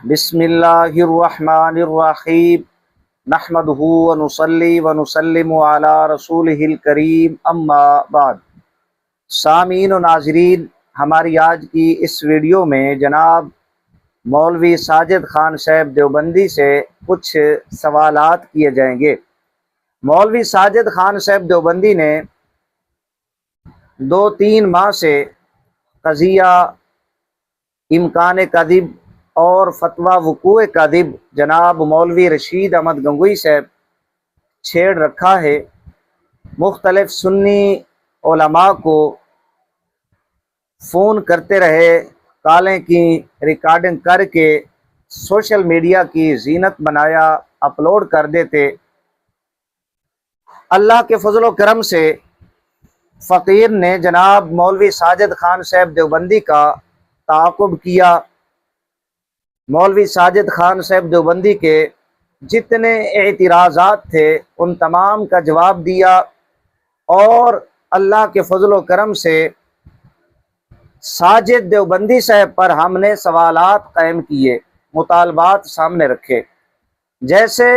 بسم اللہ الرحمن الرحیم نحمدہ ونصلی ونسلم علی رسولہ الکریم اما بعد۔ سامعین و ناظرین، ہماری آج کی اس ویڈیو میں جناب مولوی ساجد خان صاحب دیوبندی سے کچھ سوالات کیے جائیں گے۔ مولوی ساجد خان صاحب دیوبندی نے 2-3 ماہ سے قضیہ امکان کذب اور فتویٰ وقوع کذب جناب مولوی رشید احمد گنگوئی صاحب چھیڑ رکھا ہے۔ مختلف سنی علماء کو فون کرتے رہے، کالیں کی، ریکارڈنگ کر کے سوشل میڈیا کی زینت بنایا، اپلوڈ کر دیتے۔ اللہ کے فضل و کرم سے فقیر نے جناب مولوی ساجد خان صاحب دیوبندی کا تعاقب کیا۔ مولوی ساجد خان صاحب دیوبندی کے جتنے اعتراضات تھے ان تمام کا جواب دیا، اور اللہ کے فضل و کرم سے ساجد دیوبندی صاحب پر ہم نے سوالات قائم کیے، مطالبات سامنے رکھے۔ جیسے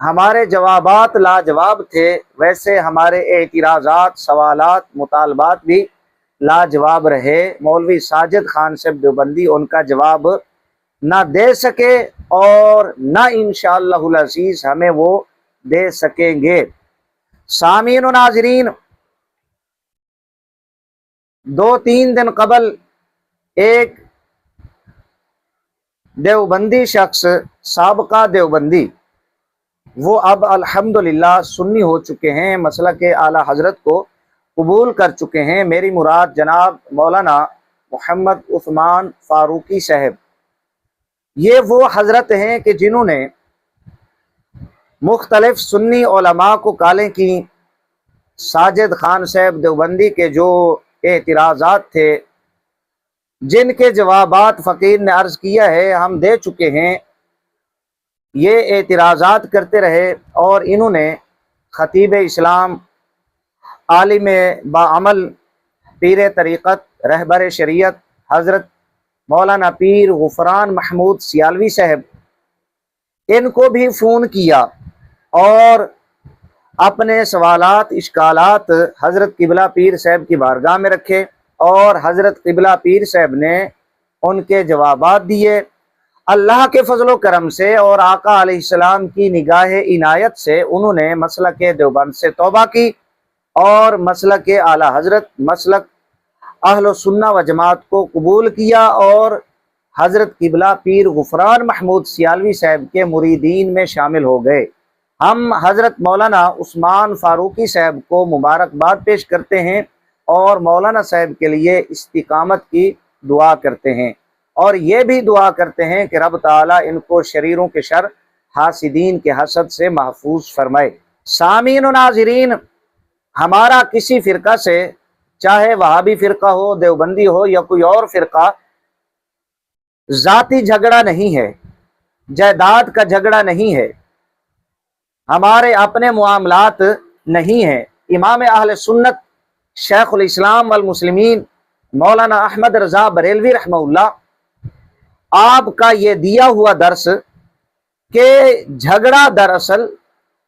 ہمارے جوابات لاجواب تھے، ویسے ہمارے اعتراضات، سوالات، مطالبات بھی لاجواب رہے۔ مولوی ساجد خان صاحب دیوبندی ان کا جواب نہ دے سکے اور نہ انشاءاللہ العزیز ہمیں وہ دے سکیں گے۔ سامعین و ناظرین، 2-3 دن قبل ایک دیوبندی شخص، سابقہ دیوبندی، وہ اب الحمدللہ سنی ہو چکے ہیں، مسلک اعلیٰ حضرت کو قبول کر چکے ہیں۔ میری مراد جناب مولانا محمد عثمان فاروقی صاحب، یہ وہ حضرت ہیں کہ جنہوں نے مختلف سنی علماء کو کالیں کی۔ ساجد خان صاحب دیوبندی کے جو اعتراضات تھے، جن کے جوابات فقیر نے عرض کیا ہے، ہم دے چکے ہیں۔ یہ اعتراضات کرتے رہے اور انہوں نے خطیب اسلام، عالم باعمل، پیر طریقت، رہبر شریعت حضرت مولانا پیر غفران محمود سیالوی صاحب، ان کو بھی فون کیا اور اپنے سوالات، اشکالات حضرت قبلہ پیر صاحب کی بارگاہ میں رکھے، اور حضرت قبلہ پیر صاحب نے ان کے جوابات دیے۔ اللہ کے فضل و کرم سے اور آقا علیہ السلام کی نگاہ عنایت سے انہوں نے مسلک دیوبند سے توبہ کی اور مسلک اعلیٰ حضرت، مسلک اہل سنہ و جماعت کو قبول کیا، اور حضرت قبلہ پیر غفران محمود سیالوی صاحب کے مریدین میں شامل ہو گئے۔ ہم حضرت مولانا عثمان فاروقی صاحب کو مبارکباد پیش کرتے ہیں اور مولانا صاحب کے لیے استقامت کی دعا کرتے ہیں، اور یہ بھی دعا کرتے ہیں کہ رب تعالیٰ ان کو شریروں کے شر، حاسدین کے حسد سے محفوظ فرمائے۔ سامعین و ناظرین، ہمارا کسی فرقہ سے، چاہے وہابی فرقہ ہو، دیوبندی ہو یا کوئی اور فرقہ، ذاتی جھگڑا نہیں ہے، جائیداد کا جھگڑا نہیں ہے، ہمارے اپنے معاملات نہیں ہیں۔ امام اہل سنت شیخ الاسلام والمسلمین مولانا احمد رضا بریلوی رحمہ اللہ، آپ کا یہ دیا ہوا درس کہ جھگڑا دراصل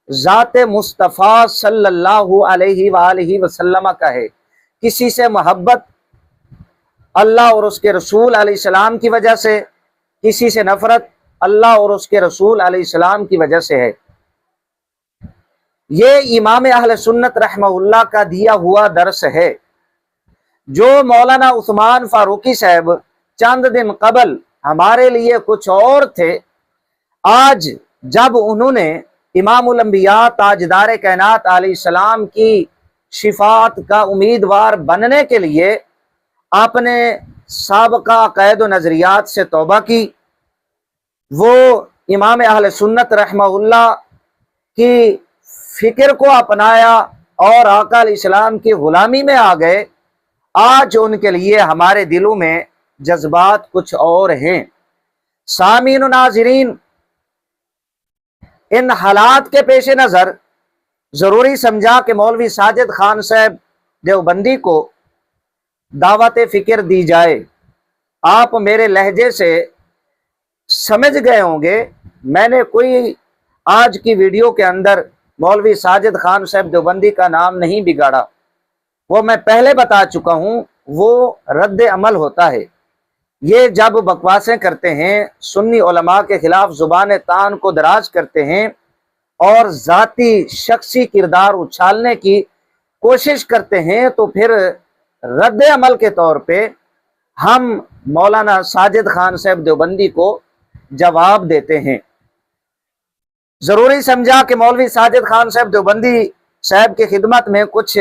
ذات مصطفیٰ صلی اللہ علیہ وآلہ وسلم کا ہے۔ کسی سے محبت اللہ اور اس کے رسول علیہ السلام کی وجہ سے، کسی سے نفرت اللہ اور اس کے رسول علیہ السلام کی وجہ سے ہے۔ یہ امام اہل سنت رحمہ اللہ کا دیا ہوا درس ہے۔ جو مولانا عثمان فاروقی صاحب چند دن قبل ہمارے لیے کچھ اور تھے، آج جب انہوں نے امام الانبیاء تاجدار کائنات علیہ السلام کی شفاعت کا امیدوار بننے کے لیے اپنے سابقہ عقائد و نظریات سے توبہ کی، وہ امام اہل سنت رحمہ اللہ کی فکر کو اپنایا اور آقا علیہ السلام کی غلامی میں آ گئے، آج ان کے لیے ہمارے دلوں میں جذبات کچھ اور ہیں۔ سامعین و ناظرین، ان حالات کے پیش نظر ضروری سمجھا کہ مولوی ساجد خان صاحب دیوبندی کو دعوت فکر دی جائے۔ آپ میرے لہجے سے समझ गए होंगे मैंने कोई आज की वीडियो के अंदर मौलवी साजिद खान साहब देवबंदी का नाम नहीं बिगाड़ा, वो मैं पहले बता चुका हूँ, वो रद्द अमल होता है। ये जब बकवासें करते हैं, सुन्नी उलमा के खिलाफ जुबान तान को दराज करते हैं और ज़ाती शख्सी किरदार उछालने की कोशिश करते हैं, तो फिर रद्द अमल के तौर पे हम मौलाना साजिद खान साहब देवबंदी को जवाब देते हैं। ज़रूरी समझा कि मौलवी साजिद खान साहब देवबंदी साहब की खिदमत में कुछ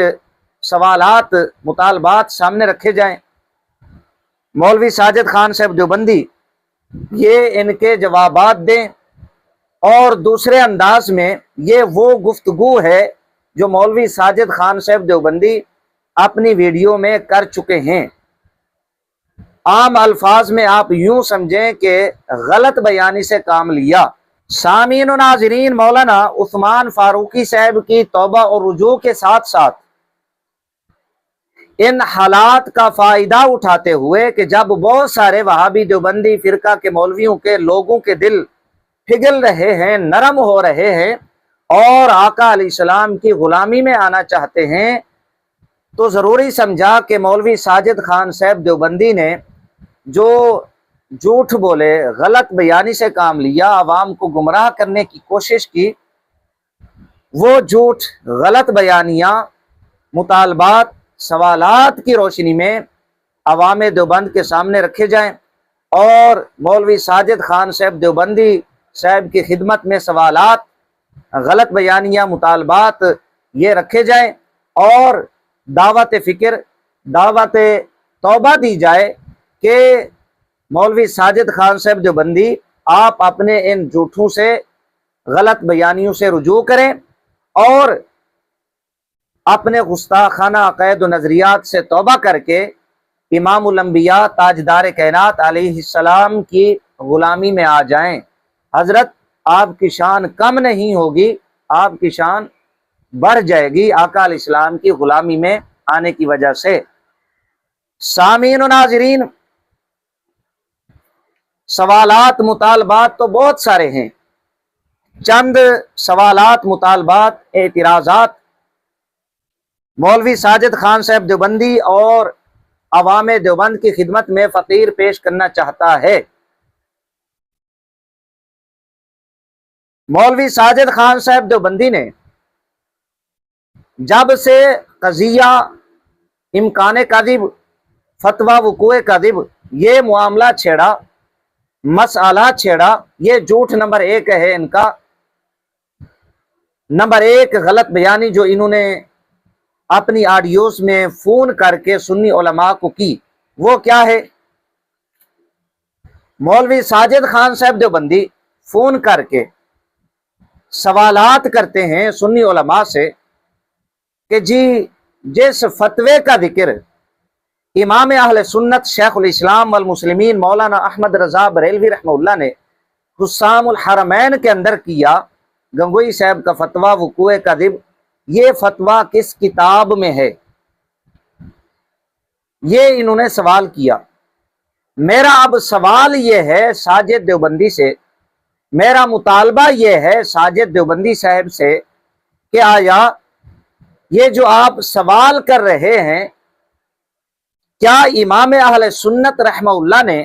सवालात मुतालबात सामने रखे जाएं। मौलवी साजिद खान साहब देवबंदी ये इनके जवाबात दें, और दूसरे अंदाज में ये वो गुफ्तगू है जो मौलवी साजिद खान साहब देवबंदी अपनी वीडियो में कर चुके हैं। आम अल्फाज में आप यूं समझें कि गलत बयानी से काम लिया। सामीन और नाज़रीन, मौलाना उस्मान फारूकी साहब की तौबा और रुजू के साथ साथ इन हालात का फायदा उठाते हुए कि जब बहुत सारे वहाबी देवबंदी फिरका के मौलवियों के लोगों के दिल पिघल रहे हैं, नरम हो रहे हैं और आका अलैहिस्सलाम की गुलामी में आना चाहते हैं, तो ज़रूरी समझा कि मौलवी साजिद खान साहब देवबंदी ने जो झूठ बोले, गलत बयानी से काम लिया, आवाम को गुमराह करने की कोशिश की, वो झूठ गलत बयानियाँ मुतालबात सवालात की रोशनी में अवाम देवबंद के सामने रखे जाएं और मौलवी साजिद खान साहब देवबंदी साहब की खिदमत में सवालात, गलत बयानियाँ, मुतालबात ये रखे जाएं और दावत फ़िक्र, दावत तौबा दी जाए कि मौलवी साजिद खान साहब देवबंदी आप अपने इन झूठों से, गलत बयानियों से रुजू करें और अपने गुस्ताखाना अक़ैद व नज़रियात से तौबा करके इमामुल अंबिया ताजदार कायनात अलैहिस्सलाम की गुलामी में आ जाएं। हजरत, आपकी शान कम नहीं होगी, आपकी शान बढ़ जाएगी आका अलैहिस्सलाम की गुलामी में आने की वजह से। सामीन व नाज़रीन, सवालात मुतालबात तो बहुत सारे हैं, चंद सवालात मुतालबात एतराज़ात मौलवी साजिद खान साहब देवबंदी और अवाम देवबंद की खिदमत में फ़कीर पेश करना चाहता है। मौलवी साजिद खान साहब देवबंदी ने जब से कज़िया इम्कान कज़िब, फतवा वक़ूए कज़िब, ये मामला छेड़ा, मसला छेड़ा, ये झूठ नंबर 1 है इनका। नंबर 1 गलत बयानी जो इन्होंने अपनी ऑडियोस में फ़ोन करके सुन्नी उलमा को की, वो क्या है? मौलवी साजिद खान साहब देवबंदी फ़ोन करके सवालात करते हैं सुन्नी उलमा से कि जी, जिस फतवे का जिक्र इमाम अहले सुन्नत शेखुल इस्लाम वल मुस्लिमीन मौलाना अहमद रज़ा बरेलवी रहमतुल्लाह ने हुस्सामुल हरमैन के अंदर किया, गंगोई साहब का फतवा वक़ूए कज़िब, ये फतवा किस किताब में है? ये इन्होंने सवाल किया। मेरा अब सवाल ये है साजिद देवबंदी से, मेरा मुतालबा ये है साजिद देवबंदी साहब से कि आया ये जो आप सवाल कर रहे हैं, क्या इमाम अहले सुन्नत रहमतुल्लाह ने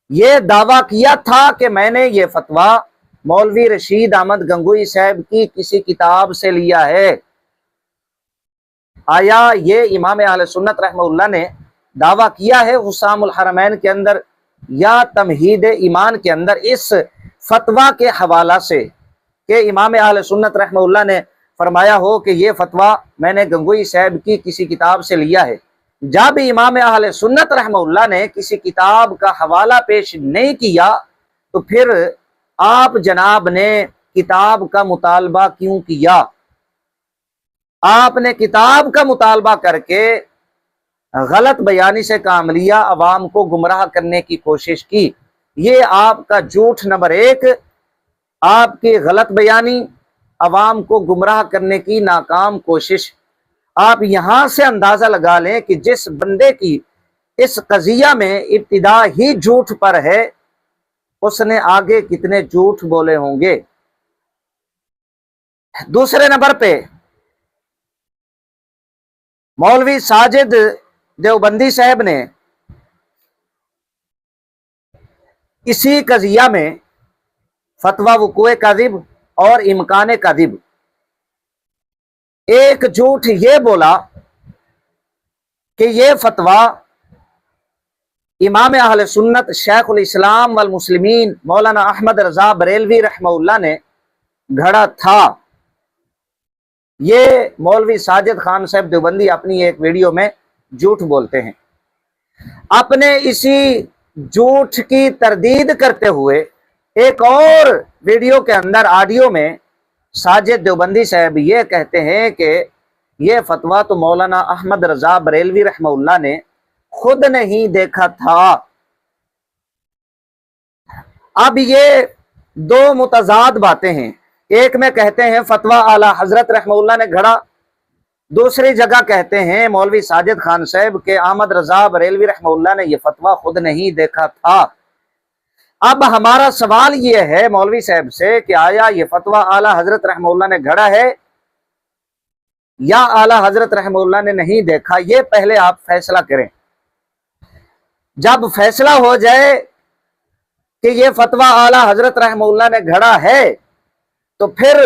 ये दावा किया था कि मैंने ये फतवा मौलवी रशीद अहमद गंगोई साहब की किसी किताब से लिया है? आया ये इमाम अहले सुन्नत रहमतुल्लाह ने दावा किया है हुस्सामुल हरमैन के अंदर या तमहीद ईमान के अंदर इस फतवा के हवाला से कि इमाम अहले सुन्नत रहमतुल्लाह ने फरमाया हो कि ये फतवा मैंने गंगोई साहब की किसी किताब से लिया है? जब इमाम अहले सुन्नत रहमतुल्लाह ने किसी किताब का हवाला पेश नहीं किया, तो फिर आप जनाब ने किताब का मुतालबा क्यों किया? आपने किताब का मुतालबा करके गलत बयानी से काम लिया, अवाम को गुमराह करने की कोशिश की। ये आपका झूठ नंबर 1, आपकी गलत बयानी, अवाम को गुमराह करने की नाकाम कोशिश। आप यहां से अंदाजा लगा लें कि जिस बंदे की इस कज़िया में इब्तिदा ही झूठ पर है, उसने आगे कितने झूठ बोले होंगे। दूसरे नंबर पे मौलवी साजिद देवबंदी साहब ने इसी कजिया में फतवा वुकूए काजिब और इम्कान काजिब, एक झूठ ये बोला कि ये फतवा इमाम अहले सुन्नत शेखुल इस्लाम वल मुस्लिमीन मौलाना अहमद रजा बरेलवी रहमहुल्लाह ने घड़ा था। ये मौलवी साजिद खान साहब देवबंदी अपनी एक वीडियो में झूठ बोलते हैं। अपने इसी झूठ की तरदीद करते हुए एक और वीडियो के अंदर ऑडियो में साजिद देवबंदी साहब ये कहते हैं कि ये फतवा तो मौलाना अहमद रजा बरेलवी रहमहुल्लाह ने खुद नहीं देखा था। अब ये दो मुतजाद बातें हैं। एक में कहते हैं फतवा आला हजरत रहमहुल्लाह ने घड़ा, दूसरी जगह कहते हैं मौलवी साजिद खान साहब के अहमद रजा बरेलवी रहमहुल्लाह ने यह फतवा खुद नहीं देखा था। अब हमारा सवाल यह है मौलवी साहब से कि आया ये फतवा आला हजरत रहमहुल्लाह ने घड़ा है या आला हजरत रहमहुल्लाह ने नहीं देखा, ये पहले आप फैसला करें। जब फैसला हो जाए कि ये फतवा आला हजरत रहमहुल्लाह ने घड़ा है तो फिर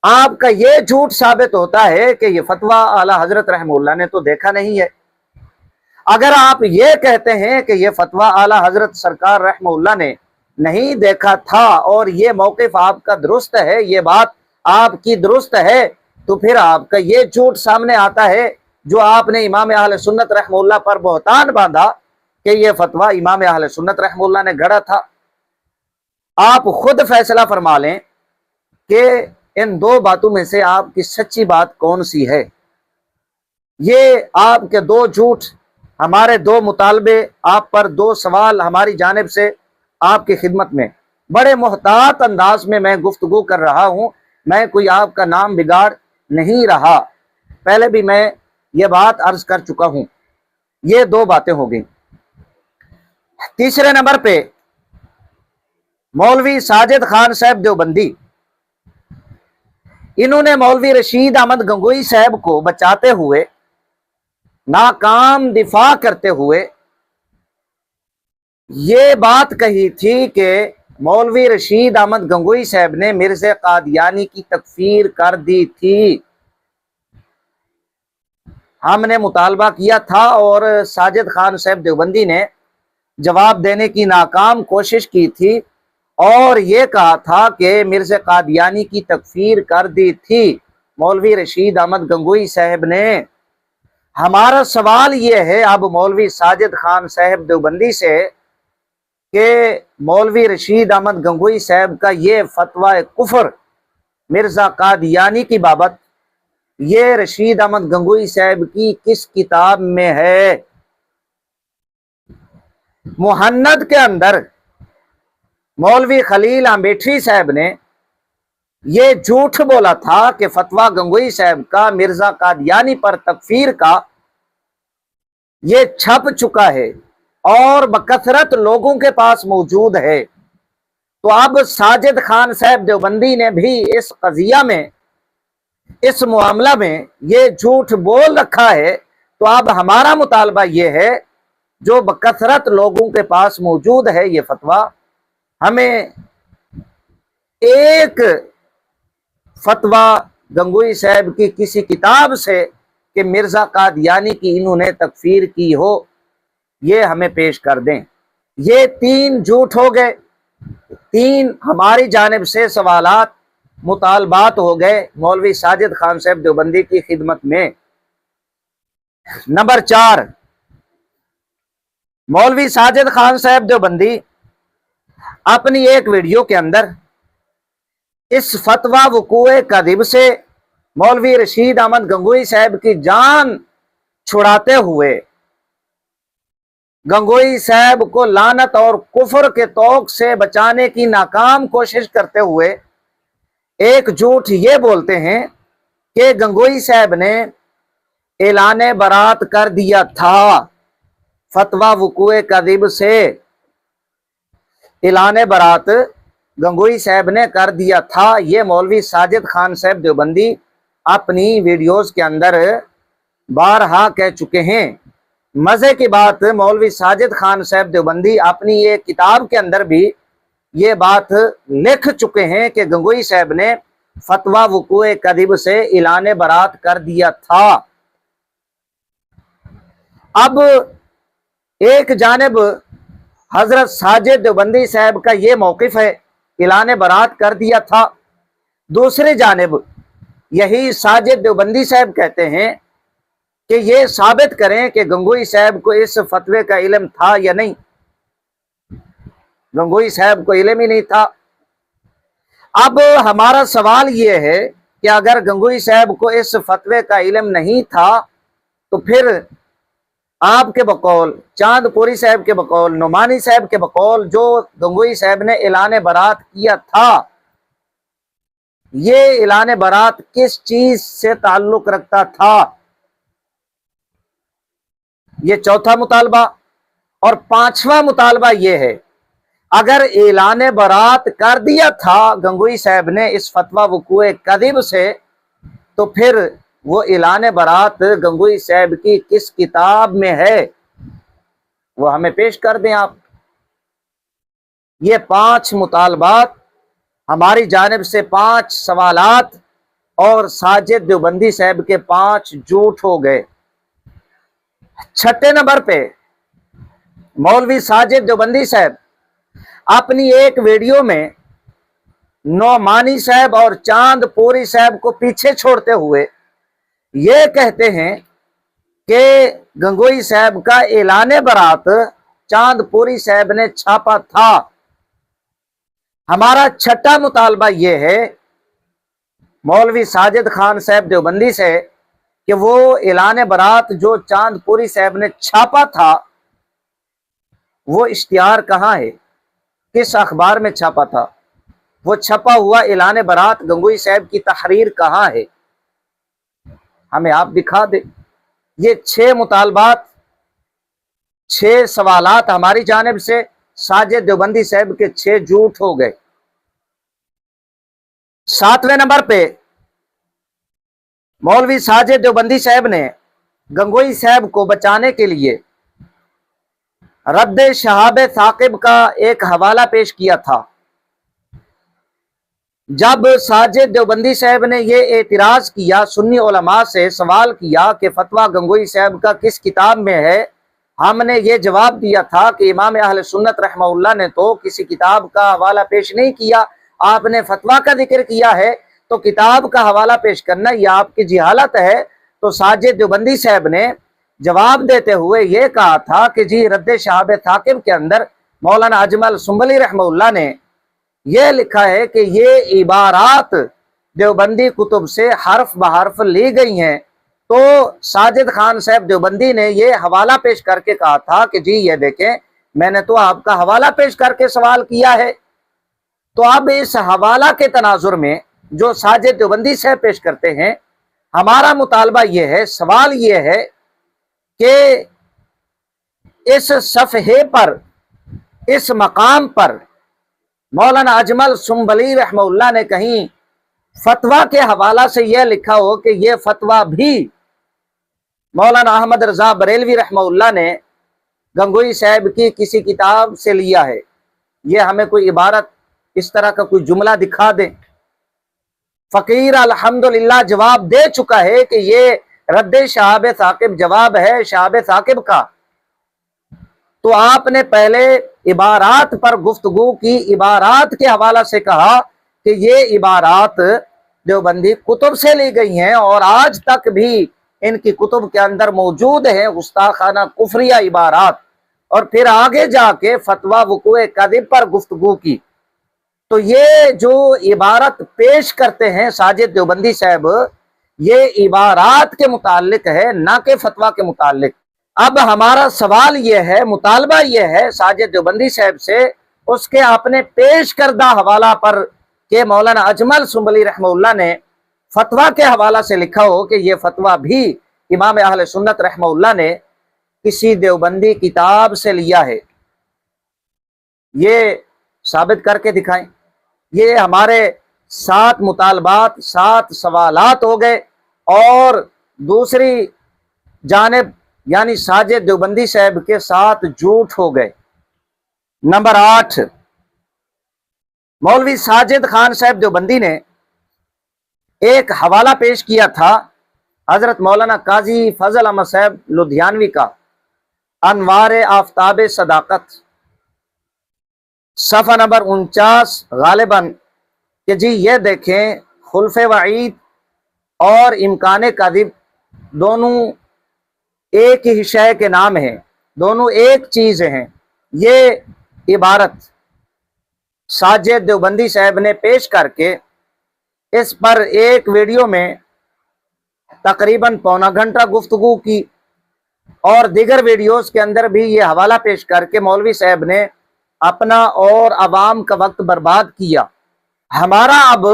आपका ये झूठ साबित होता है कि ये फतवा आला हजरत रहमहुल्लाह ने तो देखा नहीं है। अगर आप ये कहते हैं कि ये फतवा आला हजरत सरकार रहमहुल्लाह ने नहीं देखा था और ये मौक़िफ़ आपका दुरुस्त है, ये बात आपकी दुरुस्त है, तो फिर आपका ये झूठ सामने आता है जो आपने इमाम अहले सुन्नत रहमहुल्लाह पर बहतान बांधा कि ये फतवा इमाम अहले सुन्नत रहमहुल्लाह ने गढ़ा था। आप खुद फैसला फरमा लें कि इन दो बातों में से आपकी सच्ची बात कौन सी है। ये आपके दो झूठ, हमारे दो मुतालबे, आप पर दो सवाल हमारी जानिब से आपकी खिदमत में बड़े मोहतात अंदाज में मैं गुफ्तगू कर रहा हूँ। मैं कोई आपका नाम बिगाड़ नहीं रहा, पहले भी मैं ये बात अर्ज कर चुका हूँ। ये दो बातें हो गई। तीसरे नंबर पे मौलवी साजिद खान साहब देवबंदी, इन्होंने मौलवी रशीद अहमद गंगोई साहब को बचाते हुए, नाकाम दिफा करते हुए ये बात कही थी कि मौलवी रशीद अहमद गंगोई साहब ने मिर्ज़ा कादियानी की तकफीर कर दी थी। हमने मुतालबा किया था और साजिद खान साहब देवबंदी ने जवाब देने की नाकाम कोशिश की थी और ये कहा था कि मिर्ज़ा कादियानी की तकफीर कर दी थी मौलवी रशीद अहमद गंगोई साहब ने। हमारा सवाल ये है अब मौलवी साजिद खान साहब देवबंदी से कि मौलवी रशीद अहमद गंगोई साहब का ये फतवा कुफर मिर्ज़ा कादियानी की बाबत, ये रशीद अहमद गंगोई साहब की किस किताब में है। मुहन्नद के अंदर मौलवी खलील अम्बेठी साहब ने ये झूठ बोला था कि फतवा गंगोई साहब का मिर्ज़ा कादियानी पर तकफीर का ये छप चुका है और बकसरत लोगों के पास मौजूद है। तो अब साजिद खान साहब देवबंदी ने भी इस कजिया में, इस मामला में ये झूठ बोल रखा है। तो अब हमारा मुतालबा ये है जो बकसरत लोगों के पास मौजूद है ये फतवा, हमें एक फतवा गंगोई साहब की किसी किताब से कि मिर्ज़ा कादियानी की इन्होंने तकफीर की हो, ये हमें पेश कर दें। ये तीन झूठ हो गए, तीन हमारी जानिब से सवालात मुतालबात हो गए मौलवी साजिद खान साहब देवबंदी की खिदमत में। नंबर 4, मौलवी साजिद खान साहब देवबंदी अपनी एक वीडियो के अंदर इस फतवा वकूए कज़िब से मौलवी रशीद अहमद गंगोई साहब की जान छुड़ाते हुए, गंगोई साहब को लानत और कुफर के तौक से बचाने की नाकाम कोशिश करते हुए एक झूठ ये बोलते हैं कि गंगोई साहब ने ऐलान बरात कर दिया था फतवा वकूए कज़िब से। ऐलान बरात गंगोई साहब ने कर दिया था। ये मौलवी साजिद खान साहब देवबंदी अपनी वीडियोस के अंदर बारहा कह चुके हैं। मजे की बात, मौलवी साजिद खान साहब देवबंदी अपनी ये किताब के अंदर भी ये बात लिख चुके हैं कि गंगोई साहब ने फतवा वुकूए कदिब से ऐलान बरात कर दिया था। अब एक जानिब हजरत साजिद देवबंदी साहब का ये मौकिफ है, ऐलान बरात कर दिया था। दूसरी जानिब यही साजिद देवबंदी साहब कहते हैं कि ये साबित करें कि गंगोई साहब को इस फतवे का इल्म था या नहीं। गंगोई साहब को इल्म ही नहीं था। अब हमारा सवाल ये है कि अगर गंगोई साहब को इस फतवे का इल्म नहीं था तो फिर आपके बकौल, चांदपुरी साहब के बकौल, नुमानी साहब के बकौल जो गंगोई साहब ने ऐलान बरात किया था, ये ऐलान बरात किस चीज से ताल्लुक रखता था? ये चौथा मुतालबा। और पांचवा मुतालबा ये है, अगर ऐलान बरात कर दिया था गंगोई साहब ने इस फतवा वुकूए कदिब से, तो फिर वो ऐलान बरात गंगोई साहब की किस किताब में है, वो हमें पेश कर दें आप। ये 5 मुतालबात हमारी जानिब से 5 सवालात और साजिद देवबंदी साहब के 5 झूठ हो गए। छठे नंबर पे मौलवी साजिद देवबंदी साहब अपनी एक वीडियो में नौमानी साहब और चांदपुरी साहब को पीछे छोड़ते हुए ये कहते हैं कि गंगोई साहब का ऐलान बरात चांदपुरी साहब ने छापा था। हमारा छठा मुतालबा ये है मौलवी साजिद खान साहब देवबंदी से कि वो ऐलान बरात जो चांदपुरी साहब ने छापा था, वो इश्तिहार कहाँ है, किस अखबार में छापा था? वो छपा हुआ ऐलान बरात गंगोई साहब की तहरीर कहाँ है, हमें आप दिखा दे। ये 6 मुतालबात, 6 सवालात हमारी जानिब से साजिद देवबंदी साहब के 6 झूठ हो गए। 7वें नंबर पे मौलवी साजिद देवबंदी साहब ने गंगोई साहब को बचाने के लिए रद्द शहाब साकिब का एक हवाला पेश किया था। जब साजिद देवबंदी साहब ने ये एतराज किया, सुन्नी उलमा से सवाल किया कि फतवा गंगोई साहब का किस किताब में है, हमने ये जवाब दिया था कि इमाम अहले सुन्नत रहमहुल्लाह ने तो किसी किताब का हवाला पेश नहीं किया, आपने फतवा का जिक्र किया है, तो किताब का हवाला पेश करना यह आपकी जिहालत है। तो साजिद देवबंदी साहब ने जवाब देते हुए ये कहा था कि जी रद्द शहाब साकिब के अंदर मौलाना अजमल सुंबली रहमहुल्लाह ने यह लिखा है कि ये इबारात देवबंदी कुतुब से हर्फ बहर्फ ली गई हैं। तो साजिद खान साहब देवबंदी ने ये हवाला पेश करके कहा था कि जी ये देखें, मैंने तो आपका हवाला पेश करके सवाल किया है। तो अब इस हवाला के तनाजुर में जो साजिद देवबंदी साहब पेश करते हैं, हमारा मुतालबा ये है, सवाल ये है कि इस सफ़हे पर, इस मकाम पर मौलाना अजमल सुंबली रहमहुल्लाह ने कहीं फतवा के हवाला से यह लिखा हो कि यह फतवा भी मौलाना अहमद रजा बरेलवी रहमहुल्लाह ने गंगोई साहब की किसी किताब से लिया है, यह हमें कोई इबारत, इस तरह का कोई जुमला दिखा दे। फकीर अल्हम्दुलिल्लाह जवाब दे चुका है कि ये रद्द शहाब साकिब जवाब है शहाब साकिब का। तो आपने पहले इबारात पर गुफ्तगू की, इबारात के हवाला से कहा कि ये इबारात देवबंदी कुतुब से ली गई हैं और आज तक भी इनकी कुतुब के अंदर मौजूद है गुस्ताखाना कुफरिया इबारात, और फिर आगे जाके फतवा वुकूए कदिब पर गुफ्तगू की। तो ये जो इबारत पेश करते हैं साजिद देवबंदी साहब, ये इबारात के मुतालिक है, ना कि फतवा के मुतालिक। अब हमारा सवाल यह है, मुतालबा यह है साजिद देवबंदी साहब से, उसके आपने पेश करदा हवाला पर के मौलाना अजमल सुंबली रहमहुल्लाह ने फतवा के हवाला से लिखा हो कि यह फतवा भी इमाम अहले सुन्नत रहमहुल्लाह ने किसी देवबंदी किताब से लिया है। ये साबित करके दिखाएं। ये हमारे 7 मुतालबात, 7 सवालात हो गए। और दूसरी जानिब यानी साजिद देवबंदी साहब के 7 झूठ हो गए। नंबर 8, मौलवी साजिद खान साहब देवबंदी ने एक हवाला पेश किया था हजरत मौलाना काजी फजल अहमद साहब लुधियानवी का, अनवार आफ्ताब सदाकत, सफ़ा नंबर 49 गालिबन, कि जी ये देखें खुल्फ़े वईद और इम्कान कादिब दोनों एक ही शय के नाम हैं, दोनों एक चीज़ हैं। ये इबारत साजिद देवबंदी साहब ने पेश करके इस पर एक वीडियो में तकरीबन पौना घंटा गुफ्तगू की, और दीगर वीडियोस के अंदर भी ये हवाला पेश करके मौलवी साहब ने अपना और आवाम का वक्त बर्बाद किया। हमारा अब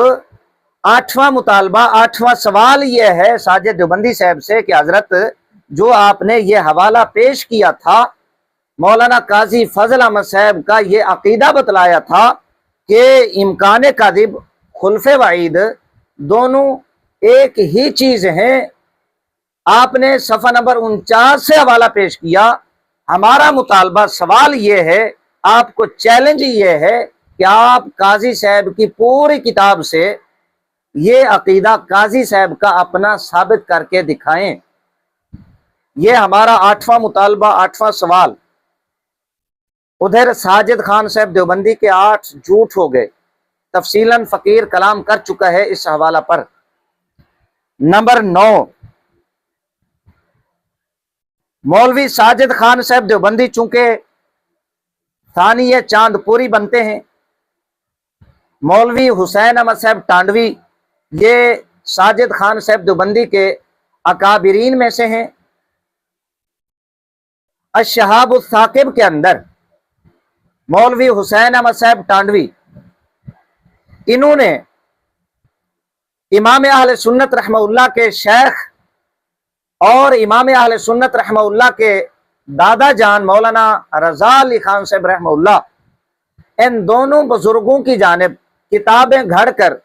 8वां मुतालबा, 8वां सवाल ये है साजिद देवबंदी साहब से कि हजरत जो आपने ये हवाला पेश किया था मौलाना काजी फजल अहमद साहब का, ये अकीदा बतलाया था कि इम्कान कादिब खुल्फ़े वईद दोनों एक ही चीज हैं। आपने सफ़ा नंबर 49 से हवाला पेश किया। हमारा मुतालबा सवाल ये है, आपको चैलेंज ये है कि आप काजी साहब की पूरी किताब से ये अकीदा काजी साहब का अपना साबित करके दिखाएं। ये हमारा 8वां मुतालबा, 8वां सवाल। उधर साजिद खान साहब देवबंदी के 8 झूठ हो गए। तफसीलन फकीर कलाम कर चुका है इस हवाला पर। नंबर 9, मौलवी साजिद खान साहब देवबंदी चूंकि थानीय चांदपुरी बनते हैं, मौलवी हुसैन अहमद साहब टांडवी ये साजिद खान साहब देवबंदी के अकाबिरीन में से हैं। अशहाब उस साकिब के अंदर मौलवी हुसैन अहमद साहब टांडवी, इन्होंने इमाम अहले सुन्नत रहमहुल्लाह के शेख और इमाम अहले सुन्नत रहमहुल्लाह के दादा जान मौलाना रजा अली खान साहब रहमहुल्लाह, इन दोनों बुजुर्गों की जानिब किताबें घड़कर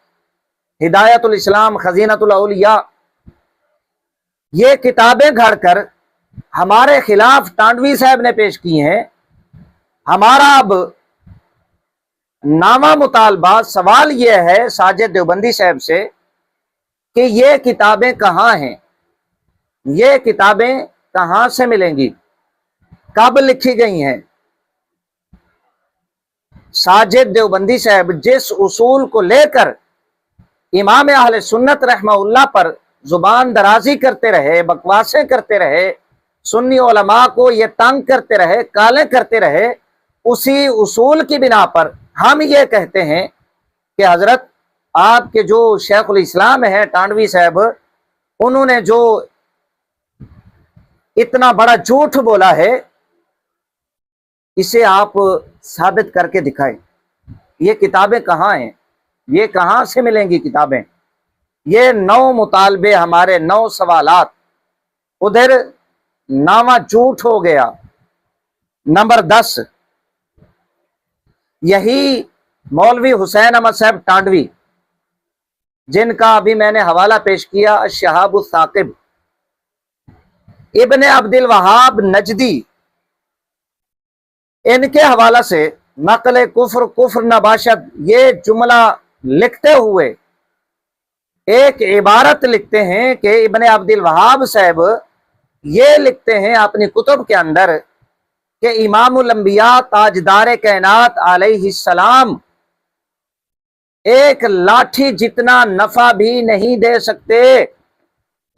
हिदायतुल इस्लाम, खजीनतुल औलिया, ये किताबें घड़कर हमारे खिलाफ टांडवी साहब ने पेश की हैं। हमारा अब नामा मुतालबा सवाल यह है साजिद देवबंदी साहब से कि ये किताबें कहाँ हैं, ये किताबें कहाँ से मिलेंगी, कब लिखी गई हैं। साजिद देवबंदी साहब जिस उसूल को लेकर इमाम अहले सुन्नत रहमहुल्लाह पर जुबान दराजी करते रहे, बकवासें करते रहे, सुन्नी उलमा को ये तंग करते रहे, काले करते रहे, उसी उसूल की बिना पर हम ये कहते हैं कि हजरत आपके जो शेखुल इस्लाम है टांडवी साहब, उन्होंने जो इतना बड़ा झूठ बोला है इसे आप साबित करके दिखाएं। ये किताबें कहाँ हैं, ये कहाँ से मिलेंगी किताबें। ये 9 मुतालबे हमारे, 9 सवालात। उधर 9वां झूठ हो गया। नंबर 10, यही मौलवी हुसैन अहमद साहब टांडवी जिनका अभी मैंने हवाला पेश किया, शहाब उस साकिब, इब्ने अब्दुल वहाब नजदी, इनके हवाला से नकल कुफ्र कुफ्र नबाशद ये जुमला लिखते हुए एक इबारत लिखते हैं कि इब्ने अब्दुल वहाब साहब ये लिखते हैं अपनी कुतुब के अंदर कि इमामुल अंबिया ताजदार कायनात अलैहिस्सलाम एक लाठी जितना नफा भी नहीं दे सकते।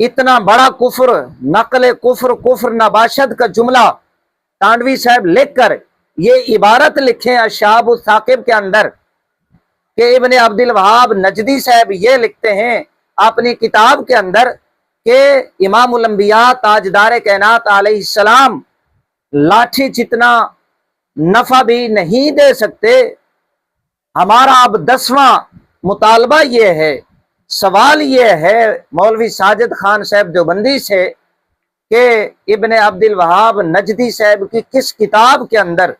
इतना बड़ा कुफ्र, नकल कुफ्र कुफ्र नबाशद का जुमला टांडवी साहब लिखकर ये इबारत लिखे अशाब उस साकिब के अंदर कि इब्ने अब्दुल वहाब नजदी साहब ये लिखते हैं अपनी किताब के अंदर कि इमामुल अंबिया ताजदार कायनात अलैहिस्सलाम लाठी जितना नफा भी नहीं दे सकते। हमारा अब 10वां मुतालबा ये है, सवाल ये है मौलवी साजिद खान साहब देवबंदी से कि इब्ने अब्दुल वहाब नजदी साहब की किस किताब के अंदर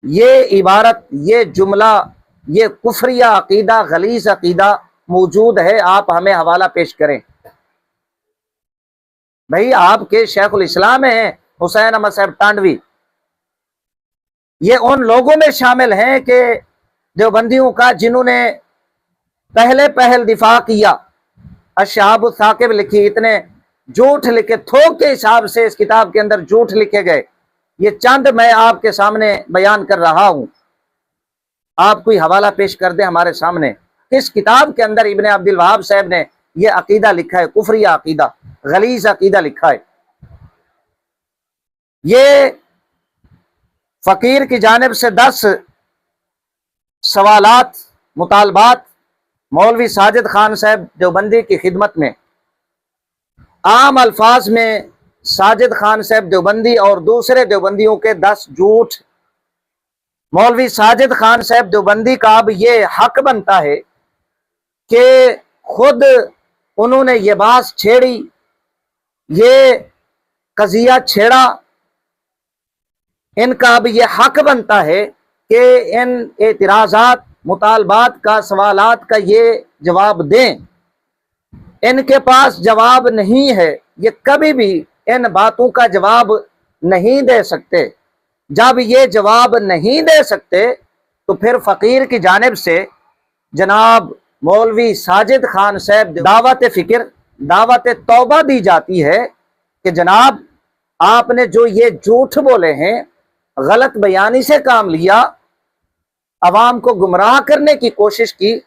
یہ عبارت، یہ جملہ، یہ کفریہ عقیدہ، غلیظ عقیدہ موجود ہے، آپ ہمیں حوالہ پیش کریں۔ بھئی آپ کے شیخ الاسلام ہیں حسین احمد صاحب ٹانڈوی، یہ ان لوگوں میں شامل ہیں کہ دیوبندیوں کا جنہوں نے پہل دفاع کیا، الشہاب الثاقب لکھی، اتنے جھوٹ لکھے، تھوک کے حساب سے اس کتاب کے اندر جھوٹ لکھے گئے، یہ چند میں آپ کے سامنے بیان کر رہا ہوں۔ آپ کوئی حوالہ پیش کر دیں ہمارے سامنے، کس کتاب کے اندر ابن عبد الوہاب صاحب نے یہ عقیدہ لکھا ہے، کفریہ عقیدہ، غلیظ عقیدہ لکھا ہے۔ یہ فقیر کی جانب سے 10 سوالات، مطالبات مولوی ساجد خان صاحب دیوبندی کی خدمت میں، عام الفاظ میں ساجد خان صاحب دیوبندی اور دوسرے دیوبندیوں کے 10 جھوٹ۔ مولوی ساجد خان صاحب دیوبندی کا اب یہ حق بنتا ہے کہ خود انہوں نے یہ بات چھیڑی، یہ قضیہ چھیڑا، ان کا اب یہ حق بنتا ہے کہ ان اعتراضات، مطالبات کا، سوالات کا یہ جواب دیں۔ ان کے پاس جواب نہیں ہے، یہ کبھی بھی ان باتوں کا جواب نہیں دے سکتے۔ جب یہ جواب نہیں دے سکتے تو پھر فقیر کی جانب سے جناب مولوی ساجد خان صاحب دعوت فکر، دعوت توبہ دی جاتی ہے کہ جناب آپ نے جو یہ جھوٹ بولے ہیں، غلط بیانی سے کام لیا، عوام کو گمراہ کرنے کی کوشش کی،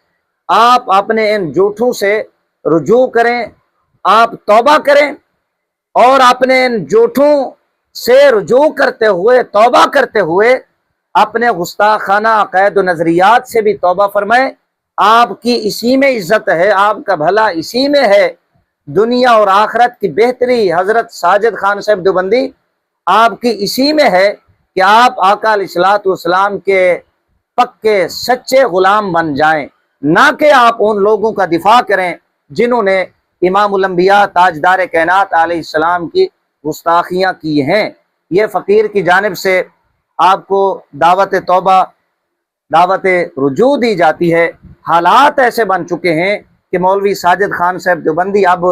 آپ اپنے ان جھوٹوں سے رجوع کریں، آپ توبہ کریں، اور اپنے ان جھوٹوں سے رجوع کرتے ہوئے، توبہ کرتے ہوئے اپنے گستاخانہ عقائد و نظریات سے بھی توبہ فرمائیں۔ آپ کی اسی میں عزت ہے، آپ کا بھلا اسی میں ہے، دنیا اور آخرت کی بہتری حضرت ساجد خان صاحب دیوبندی آپ کی اسی میں ہے کہ آپ آقا علیہ الصلوۃ والسلام کے پکے سچے غلام بن جائیں، نہ کہ آپ ان لوگوں کا دفاع کریں جنہوں نے امام الانبیاء تاجدار کائنات علیہ السلام کی گستاخیاں کی ہیں۔ یہ فقیر کی جانب سے آپ کو دعوت توبہ، دعوت رجوع دی جاتی ہے۔ حالات ایسے بن چکے ہیں کہ مولوی ساجد خان صاحب دیوبندی اب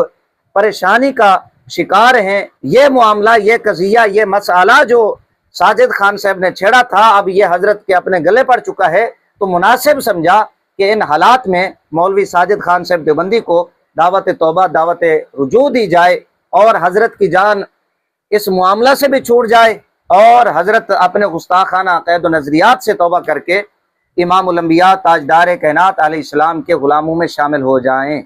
پریشانی کا شکار ہیں۔ یہ معاملہ، یہ قضیہ، یہ مسئلہ جو ساجد خان صاحب نے چھیڑا تھا، اب یہ حضرت کے اپنے گلے پڑ چکا ہے، تو مناسب سمجھا کہ ان حالات میں مولوی ساجد خان صاحب دیوبندی کو دعوت توبہ، دعوت رجوع دی جائے، اور حضرت کی جان اس معاملہ سے بھی چھوٹ جائے، اور حضرت اپنے گستاخانہ عقائد و نظریات سے توبہ کر کے امام الانبیاء تاجدار کائنات علیہ السلام کے غلاموں میں شامل ہو جائیں۔